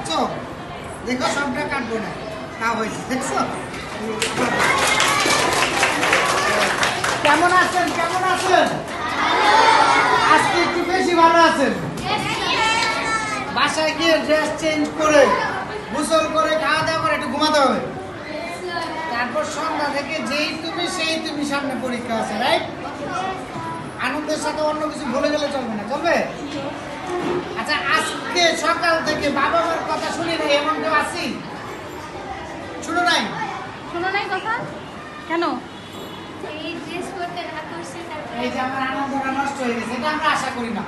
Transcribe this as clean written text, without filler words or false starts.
বুঝছো? দেখো সবটা কাটবো না, তা হয়েছে, দেখছো? কেমন আছেন? কেমন আছেন? আজকে একটু বেশি ভালো আছেন। বাসায় গিয়ে ড্রেস চেঞ্জ করে গোসল করে খাওয়া দাওয়া করে একটু ঘুমাতে হবে। তারপর সন্ধ্যা থেকে যেই তুমি সেই তুমি, সামনে পরীক্ষা আছে, রাইট? আনন্দের সাথে অন্য কিছু ভুলে গেলে চলবে না, চলবে? আচ্ছা, আজকে সকাল থেকে বাবা মার কথা শুনি নাই এমন কেউ আছি? শুনো নাই? শোনো নাই কথা কেন? এই ড্রেস করতে না করছে তারপরে এই যে আমার আনন্দটা নষ্ট হয়ে গেছে, এটা আমরা আশা করি না।